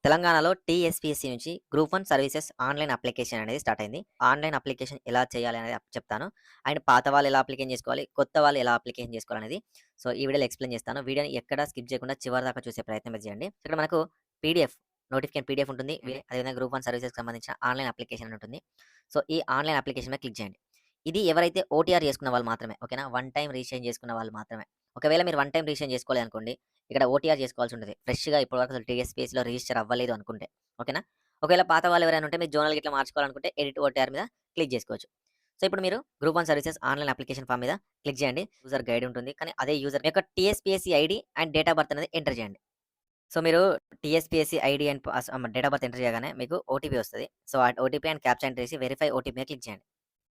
తెలంగాణలో టీఎస్పీఎస్సీ నుంచి group 1 services online application అనేది స్టార్ట్ అయింది. ఆన్‌లైన్ అప్లికేషన్ ఎలా చేయాలి అనేది చెప్తాను. అండ్ పాత వాళ్ళు ఎలా అప్లికేషన్ చేసుకోవాలి, కొత్త వాళ్ళు ఎలా అప్లికేషన్ చేసుకోవాలనేది ఈ వీడియోలో ఎక్స్‌ప్లెయిన్ చేస్తాను. వీడియోని ఎక్కడ స్కిప్ చేయకుండా చివరి దాకా చూసే ప్రయత్నం అయితే చేయండి. ఇక్కడ మనకు పీడీఎఫ్ నోటిఫికేషన్ పీడీఎఫ్ ఉంటుంది. అదేవిధంగా గ్రూప్ 1 సర్వీసెస్‌కి సంబంధించిన ఆన్‌లైన్ అప్లికేషన్ అని ఉంటుంది. ఈ ఆన్‌లైన్ అప్లికేషన్ మీద క్లిక్ చేయండి. ఇది ఎవరైతే ఓటీఆర్ చేసుకున్న వాళ్ళు మాత్రమే. ఓకేనా? వన్ టైమ్ రిజిస్ట్రేషన్ చేసుకున్న వాళ్ళు మాత్రమే. ఒకవేళ మీరు వన్ టైమ్ రిజిస్ట్రేషన్ చేసుకోలేదనుకోండి, ఇక్కడ ఓటీఆర్ చేసుకోవాల్సి ఉంటది. ఫ్రెష్‌గా ఇప్పటివరకు అసలు టీఎస్పీఎస్సీలో రిజిస్టర్ అవ్వలేదు అనుకుంటే. ఓకేనా? ఒకవేళ పాత వాళ్ళు ఎవరైనా ఉంటే మీరు జోనల్ గిట్లా మార్చుకోవాలనుకుంటే ఎడిట్ ఓటీఆర్ మీద క్లిక్ చేసుకోవచ్చు. ఇప్పుడు మీరు group 1 services online application form మీద క్లిక్ చేయండి. యూజర్ గైడ్ ఉంటుంది. కానీ అదే యూజర్ యొక్క TSPSC ID and date of birth అనేది ఎంటర్ చేయండి. మీరు TSPSC ID and date of birth enter చేయగానే మీకు ఓటీపీ వస్తది. ఆ ఓటీపీ అండ్ క్యాప్చా ఎంటర్ చేసి వెరిఫై ఓటీపీ మీద క్లిక్ చేయండి.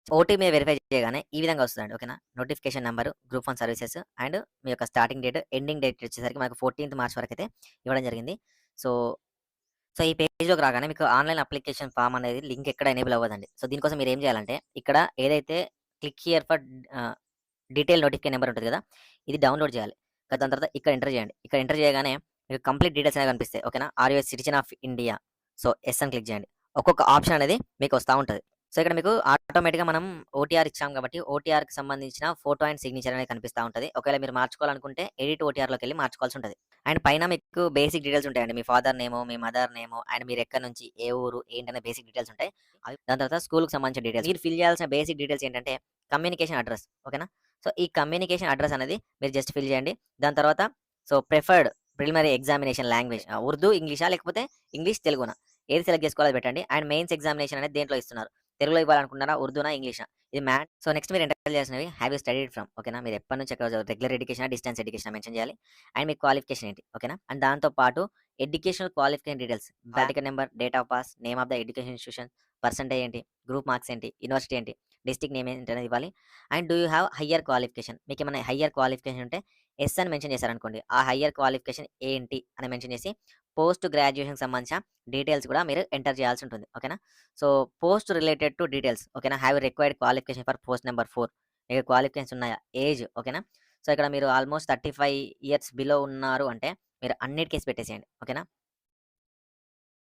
ఓటీపీ మీద వెరిఫై చేయగానే ఈ విధంగా వస్తదండి. ఓకేనా? Notification number, group 1 services and మీ యొక్క స్టార్టింగ్ డేట్, ఎండింగ్ డేట్ వచ్చేసరికి మనకు 14థ్ మార్చ్ వరకైతే ఇవ్వడం జరిగింది. సో, ఈ పేజ్‌లోకి రాగానే మీకు ఆన్‌లైన్ అప్లికేషన్ ఫార్మ్ అనేది లింక్ ఎక్కడ ఎనేబుల్ అవ్వదండి. దీనికోసం మీరేం చేయాలంటే ఇక్కడ ఏదైతే click here for detail notification number ఉంటది కదా! ఇది డౌన్‌లోడ్ చేయాలి. దాని తర్వాత ఇక్కడ ఎంటర్ చేయండి. ఇక్కడ ఎంటర్ చేయగానే మీకు కంప్లీట్ డీటెయిల్స్ అనేవి కనిపిస్తాయి. ఓకేనా? Are you a citizen of India? Yes అని క్లిక్ చేయండి. ఒక్కొక్క ఆప్షన్ అనేది మీకు వస్తా ఉంటది. ఇక్కడ మీకు ఆటోమేటిక్‌గా మనం ఓటీఆర్ ఇచ్చాం కాబట్టి, ఓటీఆర్‌కి సంబంధించిన ఫోటో అండ్ సిగ్నేచర్ అనేది కనిపిస్తా ఉంటది. ఒకవేళ మీరు మార్చుకోవాలనుకుంటే ఎడిట్ ఓటీఆర్‌లోకెళ్ళి మార్చుకోవాల్సి ఉంటది. అండ్ పైన మీకు బేసిక్ డీటెయిల్స్ ఉంటాయండి. మీ ఫాదర్ నేము, మీ మదర్ నేము అండ్ మీరెక్కడి నుంచి, ఏ ఊరు, ఏంటనే బేసిక్ డీటెయిల్స్ ఉంటాయి. దాని తర్వాత స్కూల్‌కి సంబంధించిన డీటెయిల్స్. మీరు ఫిల్ చేయాల్సిన బేసిక్ డీటెయిల్స్ ఏంటంటే కమ్యూనికేషన్ అడ్రెస్. ఓకేనా? ఈ కమ్యూనికేషన్ అడ్రెస్ అనేది మీరు జస్ట్ ఫిల్ చేయండి. దాని తర్వాత preferred preliminary examination language Urdu, ఇంగ్లీషా లేకపోతే ఇంగ్లీష్, తెలుగునా ఏది సెలెక్ట్ చేసుకోవాలో అది పెట్టండి. అండ్ మెయిన్స్ ఎగ్జామినేషన్ అనేది దేంట్లో ఇస్తున్నారు? తెలుగులో ఇవ్వాలనుకుంటున్నారా? ఉర్దూనా? ఇంగ్లీషా? ఇది నెక్స్ట్ మీరు ఎంటర్ చేయాల్సినవి హావ్ యూ స్టడీడ్ ఫ్రమ్. ఓకేనా? మీరు ఎప్పటి నుంచి ఎక్కడ రెగ్యులర్ ఎడ్యుకేషనా? డిస్టెన్స్ ఎడ్యుకేషనా? మెన్షన్ చేయాలి. అండ్ మీ క్వాలిఫికేషన్ ఏంటి? ఓకేనా? అండ్ దాంతో పాటు educational qualification details, ticket number, date of pass, name of the education institution, percentage ఏంటి? గ్రూప్ మార్క్స్ ఏంటి? యూనివర్సిటీ ఏంటి? డిస్ట్రిక్ట్ నేమ్ ఏంటి అనేది ఇవ్వాలి. And do you have higher qualification? మీకేమైనా హైయర్ క్వాలిఫికేషన్ ఉంటే యెస్ అని మెన్షన్ చేశారనుకోండి. ఆ హైయర్ క్వాలిఫికేషన్ ఏంటి అని మెన్షన్ చేసి పోస్ట్ గ్రాడ్యుయేషన్‌కి సంబంధించిన డీటెయిల్స్ కూడా మీరు ఎంటర్ చేయాల్సి ఉంటుంది. ఓకేనా? Post related to details. ఓకేనా? Have required qualification for post number 4. మీకు క్వాలిఫికేషన్స్ ఉన్నాయా? ఏజ్. ఓకేనా? ఇక్కడ మీరు ఆల్‌మోస్ట్ 35 ఇయర్స్ బిలో ఉన్నారు అంటే మీరు అన్నిటికి యెస్ పెట్టేసేయండి. ఓకేనా?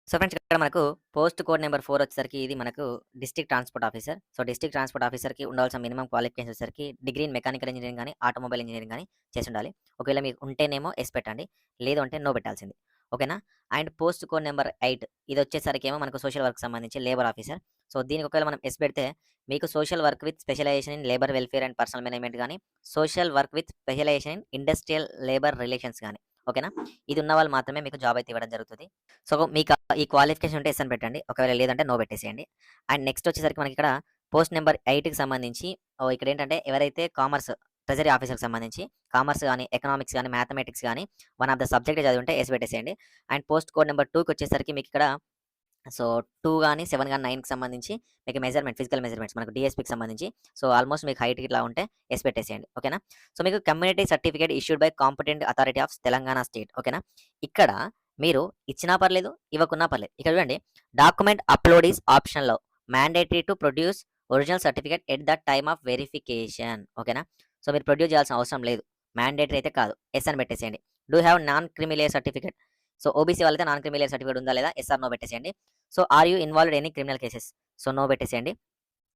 ఫ్రెండ్స్ ఇక్కడ మనకు పోస్ట్ కోడ్ నంబర్ 4 వచ్చేసరికి ఇది మనకు district transport officer. District transport ఆఫీసర్‌కి ఉండాల్సిన మినిమమ్ క్వాలిఫికేషన్ వచ్చేసరికి డిగ్రీ ఇన్ మెకానికల్ ఇంజినీరింగ్ గాని, ఆటోమొబైల్ ఇంజినీరింగ్ గాని చేసుండాలి. ఒకవేళ మీకు ఉంటేనేమో యెస్ పెట్టండి. లేదు అంటే నో పెట్టాల్సింది. ఓకేనా? అండ్ పోస్ట్ కోడ్ నంబర్ 8 ఇదొచ్చేసరికేమో మనకు సోషల్ వర్క్‌కి సంబంధించి లేబర్ ఆఫీసర్. దీనికి ఒకవేళ మనం యెస్ పెడితే మీకు social work with specialization in labour welfare and personnel management గాని, social work with specialization in industrial labour relations గాని. ఓకేనా? ఇది ఉన్న వాళ్ళు మాత్రమే మీకు జాబ్ అయితే ఇవ్వడం జరుగుతది. మీకు ఈ క్వాలిఫికేషన్ ఉంటే యెస్ అని పెట్టండి. ఒకవేళ లేదంటే నో పెట్టేసేయండి. అండ్ నెక్స్ట్ వచ్చేసరికి మనకిక్కడ పోస్ట్ నంబర్ 8కి సంబంధించి ఇక్కడేంటంటే ఎవరైతే ట్రెజరీ ఆఫీసర్‌కి సంబంధించి కామర్స్ గాని, ఎకనామిక్స్ గాని, మ్యాథమెటిక్స్ గాని వన్ ఆఫ్ ద సబ్జెక్ట్ చదివి ఉంటే యెస్ పెట్టేసేయండి. అండ్ పోస్ట్ కోడ్ నంబర్ 2కి వచ్చేసరికి మీకిక్కడ 2 గాని, 7 గాని, 9కి సంబంధించి మీకు ఫిజికల్ మెజర్‌మెంట్స్ మనకు డీఎస్‌పీకి సంబంధించి ఆల్‌మోస్ట్ మీకు హైట్ ఇట్లా ఉంటే యెస్ పెట్టేసేయండి. ఓకేనా? మీకు community certificate issued by competent authority of Telangana state. ఓకేనా? ఇక్కడ మీరు ఇచ్చినా పర్లేదు, ఇవ్వకున్నా పర్లేదు. ఇక్కడ చూడండి document upload is optional. Mandatory to produce original certificate at the time of verification. ఓకేనా? మీరు ప్రొడ్యూస్ చేయాల్సిన అవసరం లేదు. మ్యాండేటరీ అయితే కాదు. యెస్ అని పెట్టేసేయండి. Do have non creamy layer certificate. OBC వాళ్ళైతే నాన్ క్రిమిలేయర్ సర్టిఫికేట్ ఉందా లేదా? యెస్ ఆర్ నో పెట్టేసేయండి. Are you involved any criminal cases? No పెట్టేసేయండి.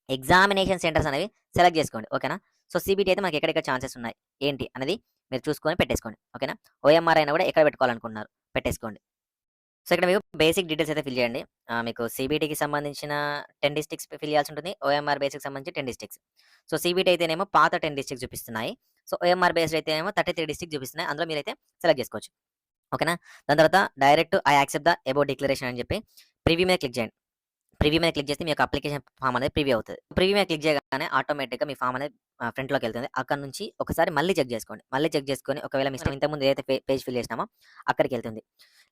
ఎగ్జామినేషన్ సెంటర్స్ అనేవి సెలెక్ట్ చేసుకోండి. ఓకేనా? సీబీటీ అయితే మనకి ఎక్కడెక్కడ ఛాన్సెస్ ఉన్నాయి, ఏంటి అనేది మీరు చూసుకొని పెట్టేసుకోండి. ఓకేనా? ఓఎంఆర్ అయినా కూడా ఎక్కడ పెట్టుకోవాలనుకుంటున్నారు పెట్టేసుకోండి. ఇక్కడ మీకు బేసిక్ డీటెయిల్స్ అయితే ఫిల్ చేయండి. మీకు సీబీటీకి సంబంధించిన 10 డిస్ట్రిక్ట్స్ ఫిల్ చేయాల్సి ఉంటుంది. ఓఎంఆర్ బేస్‌కి సంబంధించి 10 డిస్ట్రిక్ట్స్. సీబీటీ అయితేనేమో పాత 10 డిస్ట్రిక్ట్స్ చూపిస్తున్నాయి. ఓఎంఆర్ బేస్డ్ అయితేనేమో 33 డిస్ట్రిక్ట్స్ చూపిస్తున్నాయి. అందులో మీరైతే సెలెక్ట్ చేసుకోవచ్చు. ఓకేనా? దాని తర్వాత direct I accept the above declaration అని చెప్పి ప్రివ్యూ మీద క్లిక్ చేయండి. ప్రివ్యూ మీద క్లిక్ చేస్తే మీ యొక్క అప్లికేషన్ ఫార్మ్ అనేది ప్రివ్యూ అవుతది. ప్రివ్యూ మీద క్లిక్ చేయగానే ఆటోమేటిక్‌గా మీ ఫార్మ్ అనేది ఫ్రంట్‌లోకెళ్తుంది. అక్కడి నుంచి ఒకసారి మళ్ళీ చెక్ చేసుకోండి. మళ్ళీ చెక్ చేసుకొని ఒకవేళ మనం ఇంతకుముందు ఏదైతే పేజ్ ఫిల్ చేసినామో అక్కడికెళ్తుంది.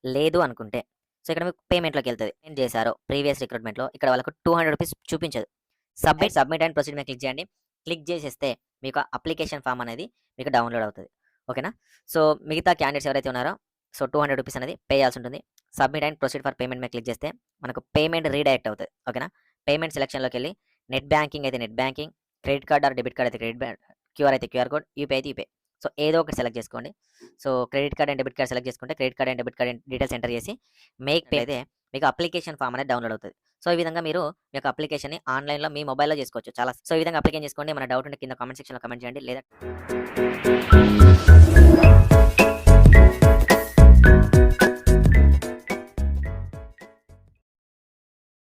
లేదు అనుకుంటే ఇక్కడ మీకు పేమెంట్‌లోకెళ్తది. ఏం చేశారో ప్రీవియస్ రిక్రూట్‌మెంట్‌లో ఇక్కడ వాళ్ళకు రూ. 200 చూపించదు. సబ్మిట్ అండ్ ప్రొసీడ్ మీద క్లిక్ చేయండి. క్లిక్ చేసేస్తే మీకు అప్లికేషన్ ఫార్మ్ అనేది మీకు డౌన్‌లోడ్ అవుతది. ఓకేనా? మిగతా క్యాండిడేట్స్ ఎవరైతే ఉన్నారో రూ. 200 అనేది పే చేయాల్సి ఉంటుంది. Submit and proceed for payment మీద క్లిక్ చేస్తే మనకు పేమెంట్ రీడైరెక్ట్ అవుతది. ఓకేనా? పేమెంట్ సెలక్షన్‌లోకెళ్ళి నెట్ బ్యాంకింగ్ అయితే net banking, credit card or debit card అయితే క్రెడిట్ క్యూఆర్ అయితే క్యూఆర్ కోడ్, యూపీఐ అయితే యూపీఐ. సో, ఏదో ఒకటి సెలెక్ట్ చేసుకోండి. So, credit card and debit card select చేసుకుంటే credit card and debit card details enter చేసి make pay అయితే మీకు అప్లికేషన్ ఫార్మ్ అనేది డౌన్‌లోడ్ అవుతది. సో, ఈ విధంగా మీరు మీ యొక్క అప్లికేషన్‌ని ఆన్‌లైన్‌లో మీ మొబైల్‌లో చేసుకోవచ్చు. సో, ఈ విధంగా అప్లికేషన్ చేసుకోండి. ఏమైనా డౌట్ ఉంటే కింద కామెంట్ సెక్షన్‌లో కామెంట్ చేయండి. లేదా